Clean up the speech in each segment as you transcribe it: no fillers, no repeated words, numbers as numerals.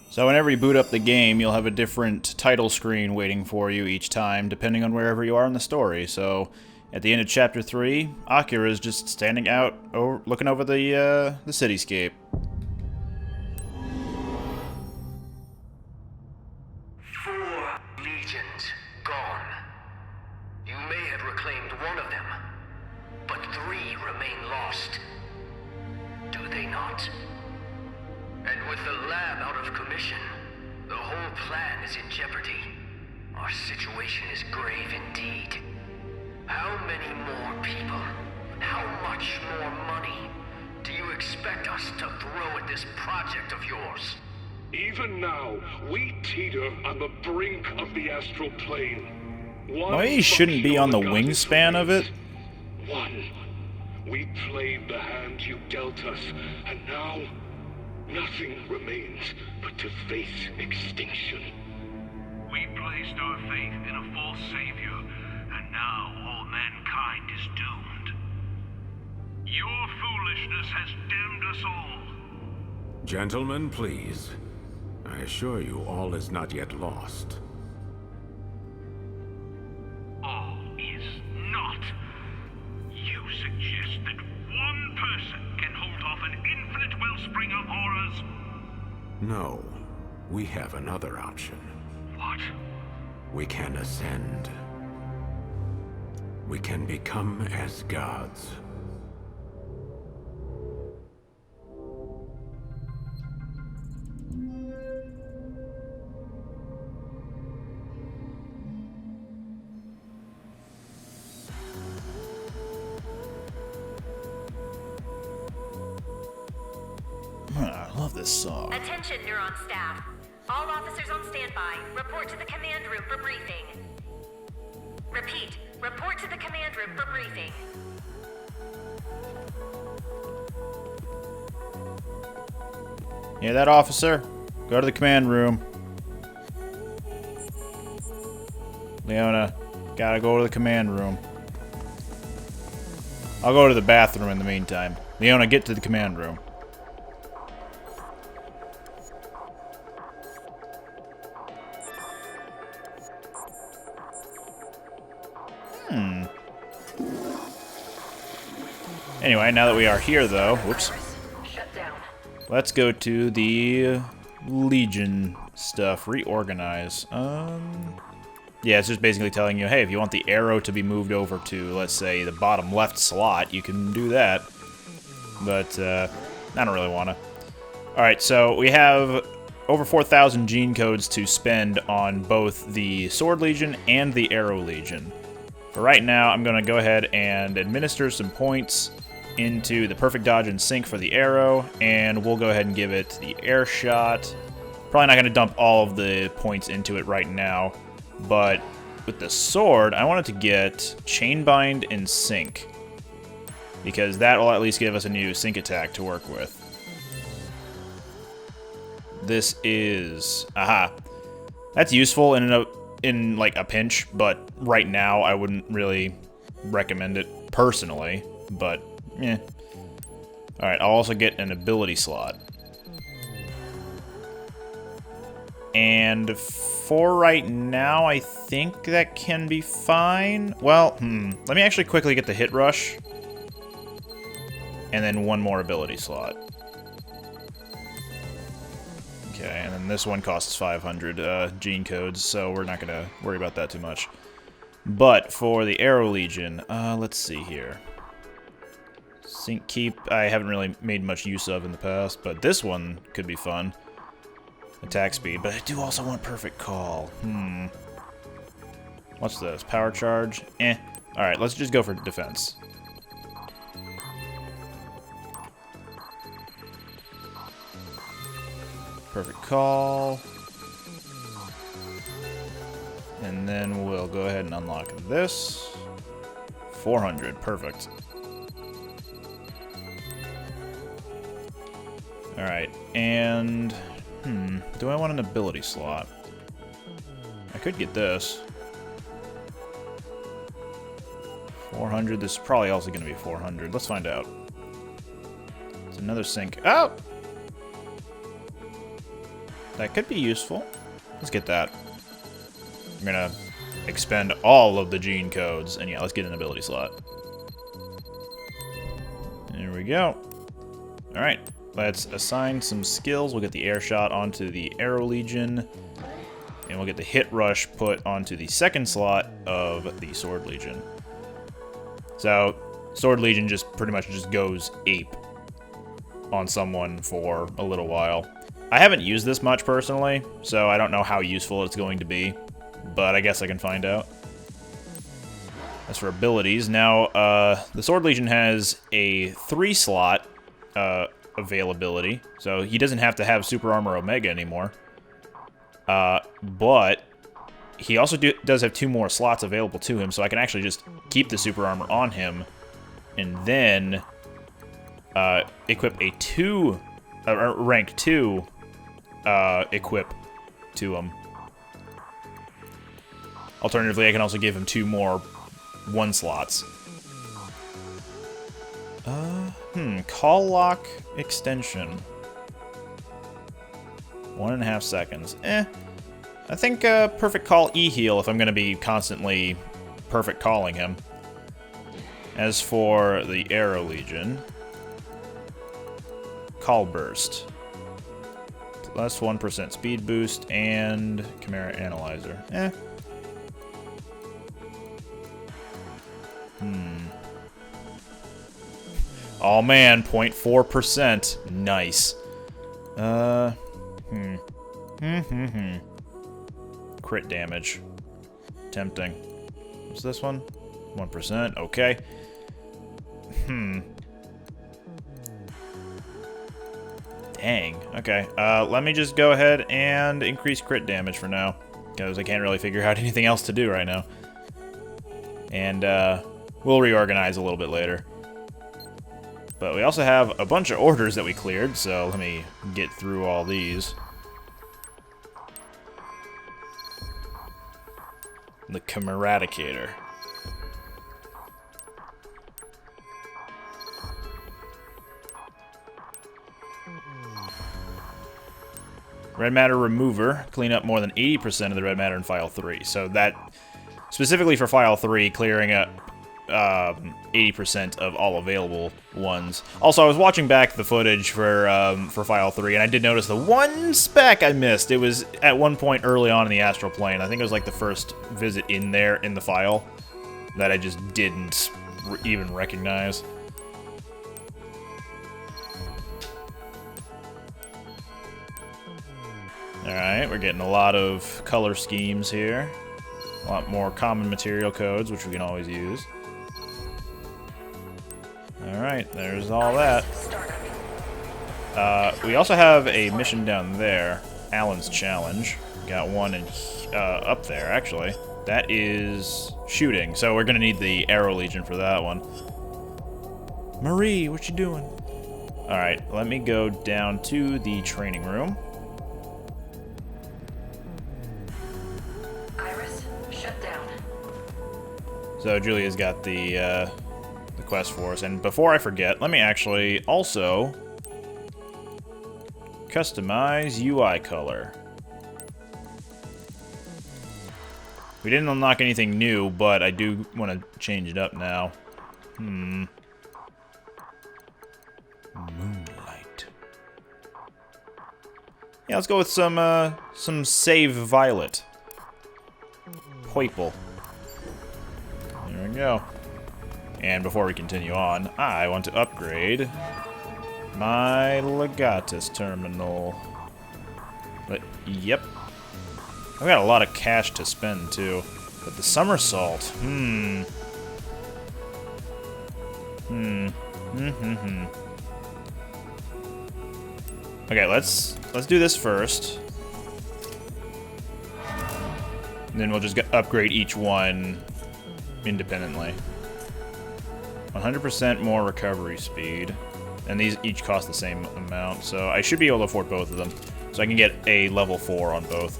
So whenever you boot up the game, you'll have a different title screen waiting for you each time, depending on wherever you are in the story. So at the end of Chapter 3, Akira is just standing out, looking over the cityscape. Legions gone. You may have reclaimed one of them, but 3 remain lost. Do they not? And with the lab out of commission, the whole plan is in jeopardy. Our situation is grave indeed. How many more people, how much more money do you expect us to throw at this project of yours? Even now, we teeter on the brink of the astral plane. Well, he shouldn't be on the wingspan of it. One. We played the hand you dealt us, and now nothing remains but to face extinction. We placed our faith in a false savior, and now all mankind is doomed. Your foolishness has damned us all. Gentlemen, please. I assure you, all is not yet lost. All is not. You suggest that one person can hold off an infinite wellspring of horrors? No. We have another option. What? We can ascend. We can become as gods. I love this song. Attention, Neuron staff. All officers on standby. Report to the command room for briefing. Repeat. Report to the command room for briefing. Yeah, that officer. Go to the command room. Leona, gotta go to the command room. I'll go to the bathroom in the meantime. Leona, get to the command room. Anyway, now that we are here, though, whoops. Let's go to the Legion stuff. Reorganize. Yeah, it's just basically telling you, hey, if you want the arrow to be moved over to, let's say, the bottom left slot, you can do that. But, I don't really want to. Alright, so we have over 4,000 gene codes to spend on both the Sword Legion and the Arrow Legion. For right now, I'm going to go ahead and administer some points into the perfect dodge and sync for the arrow, and we'll go ahead and give it the air shot. Probably not going to dump all of the points into it right now, but with the sword, I want it to get chain bind and sync, because that will at least give us a new sync attack to work with. This is... aha. That's useful in like a pinch, but right now I wouldn't really recommend it personally, but yeah. Alright, I'll also get an ability slot. And for right now, I think that can be fine. Well, let me actually quickly get the hit rush. And then one more ability slot. Okay, and then this one costs 500 gene codes, so we're not going to worry about that too much. But for the Arrow Legion, let's see here. Sync Keep, I haven't really made much use of in the past, but this one could be fun. Attack speed, but I do also want Perfect Call. What's this? Power Charge? Alright, let's just go for defense. Perfect Call. And then we'll go ahead and unlock this. 400, perfect. Alright, and... do I want an ability slot? I could get this. 400, this is probably also going to be 400. Let's find out. It's another sync. Oh! that could be useful. Let's get that. I'm gonna expend all of the gene codes, and yeah, let's get an ability slot. There we go. Alright, let's assign some skills. We'll get the air shot onto the Arrow Legion, and we'll get the hit rush put onto the second slot of the Sword Legion. So, Sword Legion just pretty much just goes ape on someone for a little while. I haven't used this much personally, so I don't know how useful it's going to be, but I guess I can find out. As for abilities, now the Sword Legion has a 3-slot availability, so he doesn't have to have Super Armor Omega anymore. But he also does have 2 more slots available to him, so I can actually just keep the Super Armor on him, and then equip a rank 2 equip to him. Alternatively, I can also give him 2 more 1 slots. Call lock extension. 1.5 seconds. I think perfect call E-heal if I'm going to be constantly perfect calling him. As for the Arrow Legion, call burst. Less 1% speed boost and Chimera Analyzer. Oh man, 0.4%. Nice. Crit damage. Tempting. What's this one? 1%. Okay. Dang. Okay. Let me just go ahead and increase crit damage for now, because I can't really figure out anything else to do right now. And we'll reorganize a little bit later. But we also have a bunch of orders that we cleared, so let me get through all these. The Chimeraticator. Red matter remover. Clean up more than 80% of the red matter in file 3. So that, specifically for file 3, clearing up 80% of all available ones. Also, I was watching back the footage for file 3, and I did notice the one spec I missed. It was at one point early on in the Astral Plane. I think it was like the first visit in there in the file that I just didn't even recognize. Alright, we're getting a lot of color schemes here. A lot more common material codes, which we can always use. Alright, there's all that. We also have a mission down there, Alan's Challenge. Got one in, up there, actually. That is shooting, so we're gonna need the Arrow Legion for that one. Marie, what you doing? Alright, let me go down to the training room. Iris, shut down. So Julia's got the quest for us, and before I forget, let me actually also customize UI color. We didn't unlock anything new, but I do want to change it up now. Moonlight. Yeah, let's go with some Save Violet. Purple. There we go. And before we continue on, I want to upgrade my Legatus terminal. But, yep. I've got a lot of cash to spend, too. But the somersault, Okay, let's do this first. And then we'll just upgrade each one independently. 100% more recovery speed. And these each cost the same amount, so I should be able to afford both of them. So I can get a level 4 on both.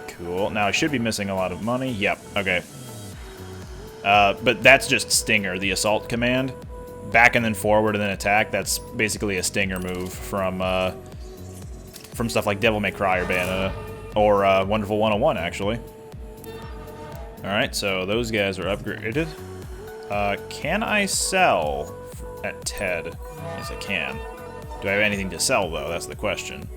Cool. Now I should be missing a lot of money. Yep, okay. But that's just Stinger, the assault command. Back and then forward and then attack. That's basically a Stinger move from from stuff like Devil May Cry or Bayonetta, or Wonderful 101, actually. Alright, so those guys are upgraded. Can I sell at TED? Yes, I can. Do I have anything to sell, though? That's the question.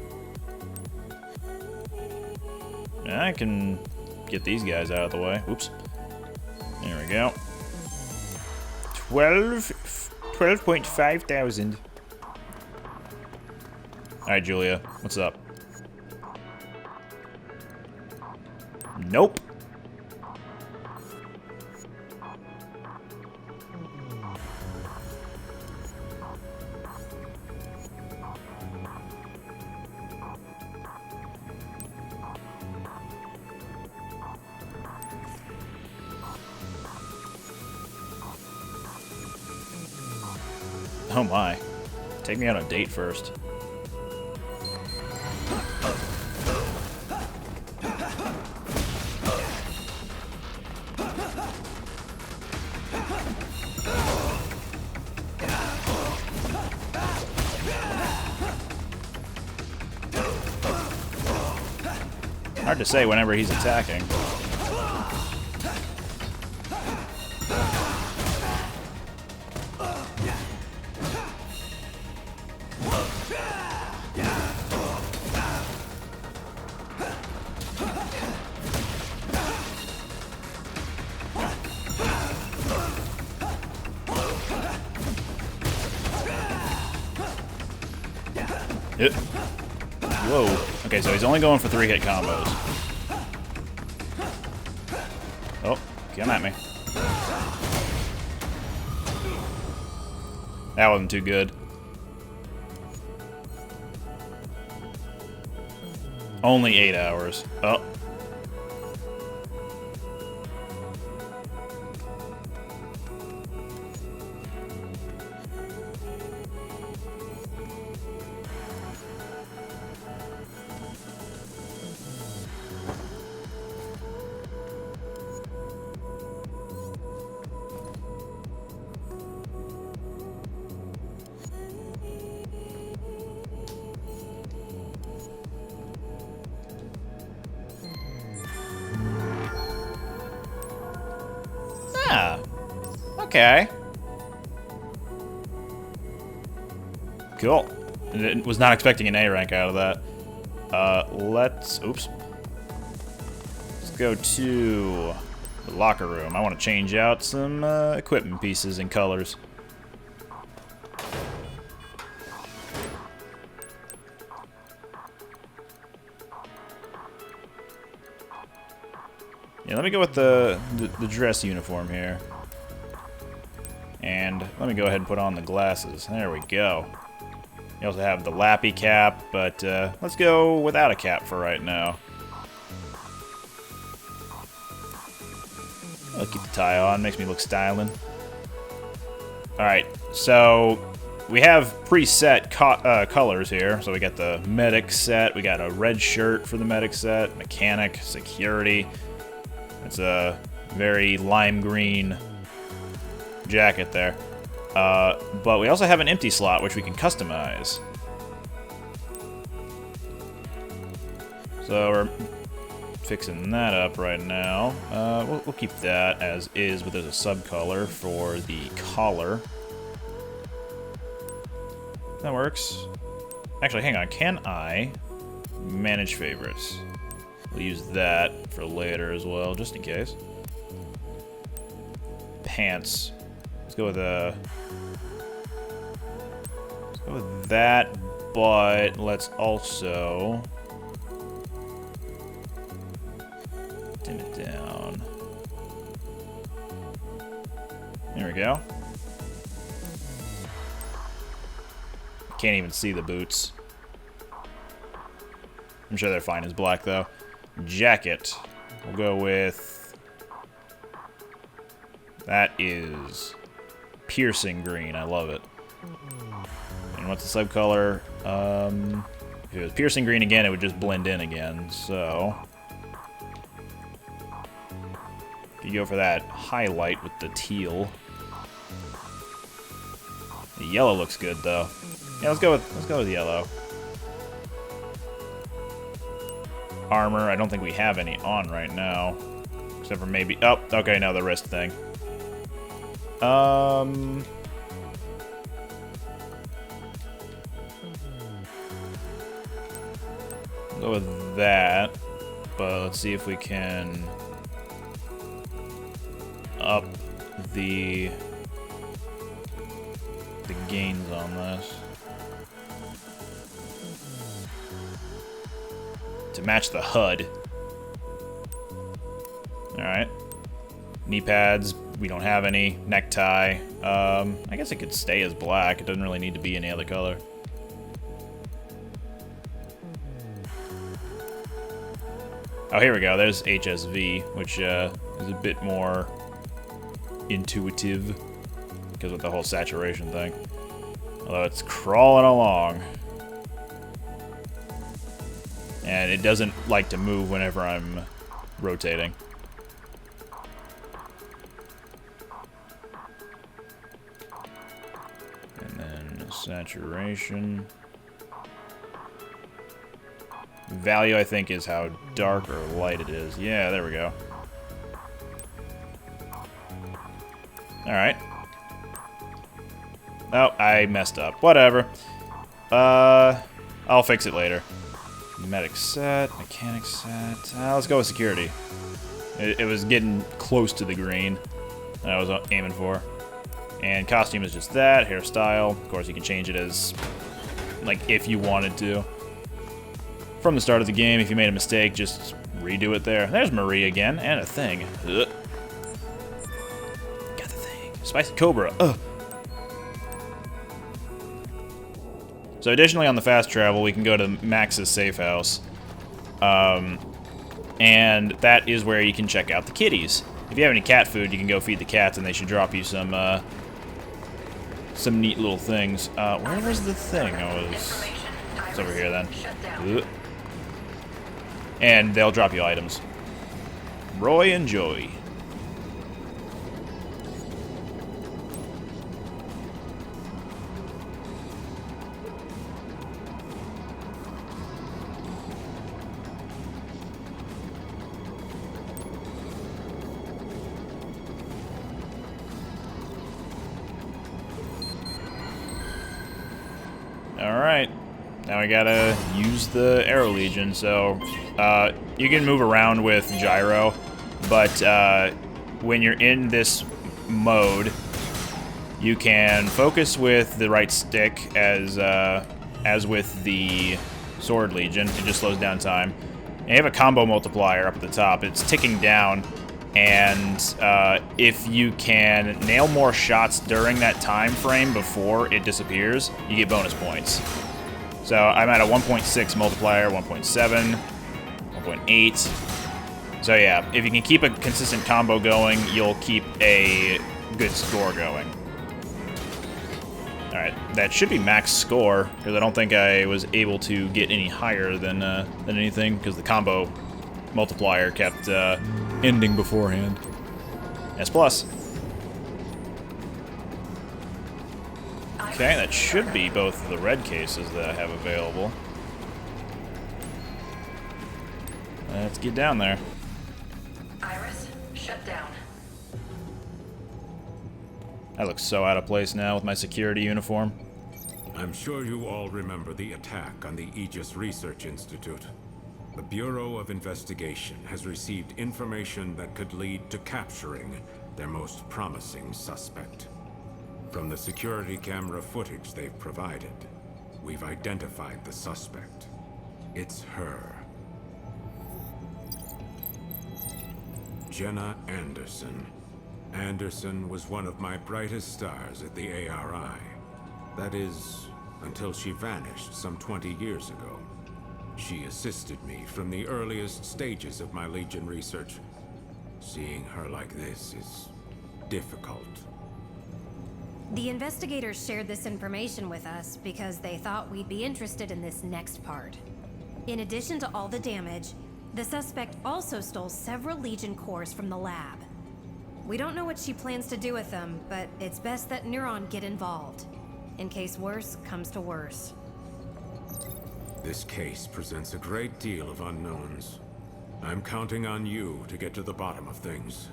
I can get these guys out of the way. Oops. There we go. 12.5 thousand. Alright, Julia. What's up? Nope. Oh my. Take me on a date first. Hard to say whenever he's attacking. Whoa. Okay, so he's only going for 3-hit combos. Oh, come at me. That wasn't too good. Only 8 hours. Oh. Ah, okay. Cool. Was not expecting an A rank out of that. Oops. Let's go to the locker room. I want to change out some equipment pieces and colors. Yeah, let me go with the dress uniform here. And let me go ahead and put on the glasses. There we go. You also have the lappy cap, but let's go without a cap for right now. I'll keep the tie on, makes me look styling. Alright, so we have preset colors here. So we got the medic set, we got a red shirt for the medic set, mechanic, security. It's a very lime green jacket there. But we also have an empty slot, which we can customize. So we're fixing that up right now. We'll keep that as is, but there's a sub-color for the collar. That works. Actually, hang on. Can I manage favorites? We'll use that for later as well, just in case. Pants. Let's go with that, but let's also dim it down. There we go. Can't even see the boots. I'm sure they're fine as black, though. Jacket. We'll go with... That is piercing green. I love it. And what's the sub-color? If it was piercing green again, it would just blend in again, so... You go for that highlight with the teal. The yellow looks good, though. Yeah, let's go with yellow. armor. I don't think we have any on right now. Except for maybe... Oh, okay, no, the wrist thing. Go with that. But let's see if we can up the gains on this to match the HUD. Alright. Knee pads, we don't have any. Necktie. I guess it could stay as black. It doesn't really need to be any other color. Oh, here we go. There's HSV, which is a bit more intuitive because of the whole saturation thing. Although it's crawling along. And it doesn't like to move whenever I'm rotating. And then saturation. Value, I think, is how dark or light it is. Yeah, there we go. Alright. Oh, I messed up. Whatever. I'll fix it later. Medic set, mechanic set. Let's go with security. It was getting close to the green that I was aiming for. And costume is just that. Hairstyle. Of course, you can change it as, like, if you wanted to. From the start of the game, if you made a mistake, just redo it there. There's Marie again, and a thing. Ugh. Got the thing. Spicy Cobra. Ugh. So additionally, on the fast travel, we can go to Max's safe house. And that is where you can check out the kitties. If you have any cat food, you can go feed the cats, and they should drop you some neat little things. Where was the thing? It's over here, then. Ugh. And they'll drop you items. Roy and Joey. Alright. Now we gotta use the Arrow Legion, so you can move around with gyro, but when you're in this mode, you can focus with the right stick as with the Sword Legion. It just slows down time. And you have a combo multiplier up at the top. It's ticking down, and if you can nail more shots during that time frame before it disappears, you get bonus points. So I'm at a 1.6 multiplier, 1.7, 1.8. So yeah, if you can keep a consistent combo going, you'll keep a good score going. Alright, that should be max score, because I don't think I was able to get any higher than anything, because the combo multiplier kept ending beforehand. S+. Okay, that should be both of the red cases that I have available. Let's get down there. Iris, shut down. I look so out of place now with my security uniform. I'm sure you all remember the attack on the Aegis Research Institute. The Bureau of Investigation has received information that could lead to capturing their most promising suspect. From the security camera footage they've provided, we've identified the suspect. It's her. Jenna Anderson. Anderson was one of my brightest stars at the ARI. That is, until she vanished some 20 years ago. She assisted me from the earliest stages of my Legion research. Seeing her like this is difficult. The investigators shared this information with us because they thought we'd be interested in this next part. In addition to all the damage, the suspect also stole several Legion cores from the lab. We don't know what she plans to do with them, but it's best that Neuron get involved, in case worse comes to worse. This case presents a great deal of unknowns. I'm counting on you to get to the bottom of things.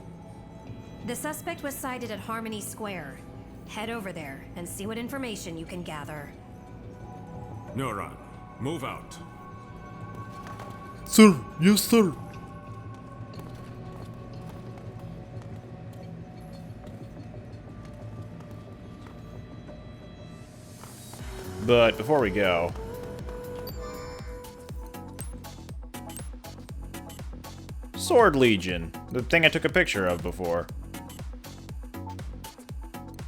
The suspect was sighted at Harmony Square. Head over there and see what information you can gather. Neuron, move out. Sir, yes, sir. But before we go, Sword Legion, the thing I took a picture of before.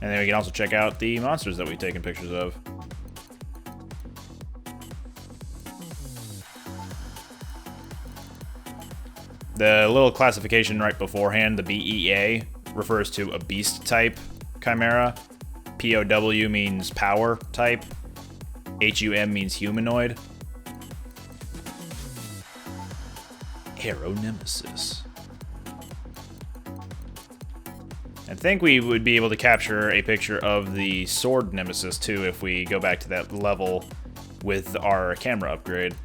And then we can also check out the monsters that we've taken pictures of. The little classification right beforehand, the BEA, refers to a beast type chimera. POW means power type. HUM means humanoid. Arrow Nemesis. I think we would be able to capture a picture of the Sword Nemesis too if we go back to that level with our camera upgrade.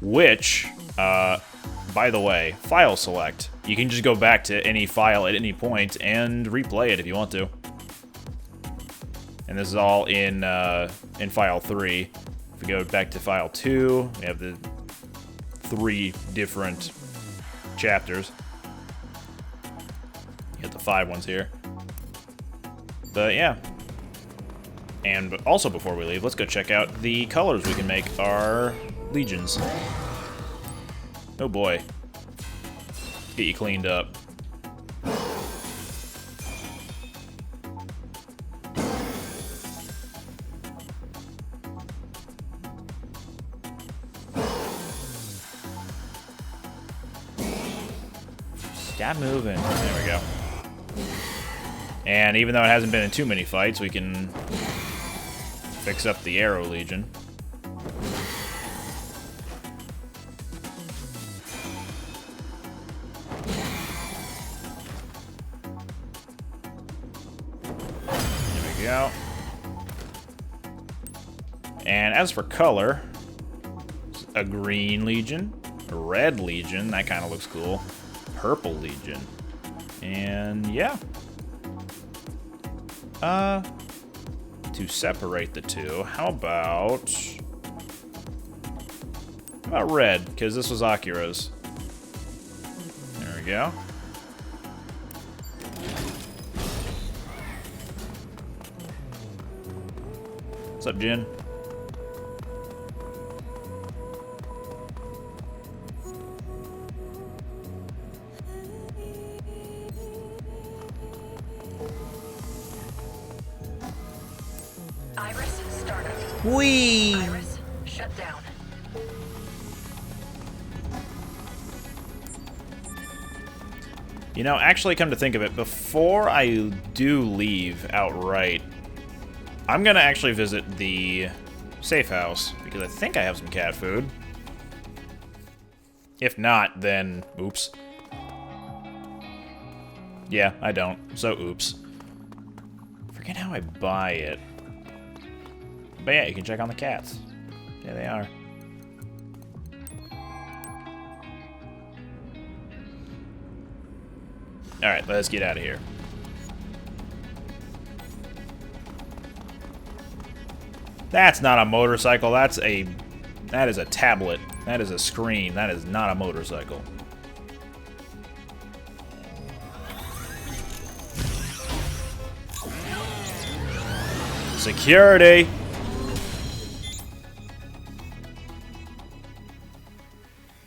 Which, by the way, file select. You can just go back to any file at any point and replay it if you want to. And this is all in file 3. If we go back to file 2, we have the 3 different chapters. You got the 5 ones here. But yeah. And also before we leave, let's go check out the colors we can make our legions. Oh boy. Get you cleaned up. Stop moving. There we go. And even though it hasn't been in too many fights, we can fix up the Arrow Legion. There we go. And as for color, a green Legion, a red Legion, that kind of looks cool. Purple Legion. And yeah. To separate the two, how about red? Because this was Akira's. There we go. What's up, Jin? Iris, startup. Whee! Iris, shut down. You know, actually, come to think of it, before I do leave outright, I'm gonna actually visit the safe house, because I think I have some cat food. If not, then oops. Yeah, I don't, so oops. Forget how I buy it. But yeah, you can check on the cats. There they are. Alright, let's get out of here. That's not a motorcycle, that is a tablet. That is a screen. That is not a motorcycle. Security!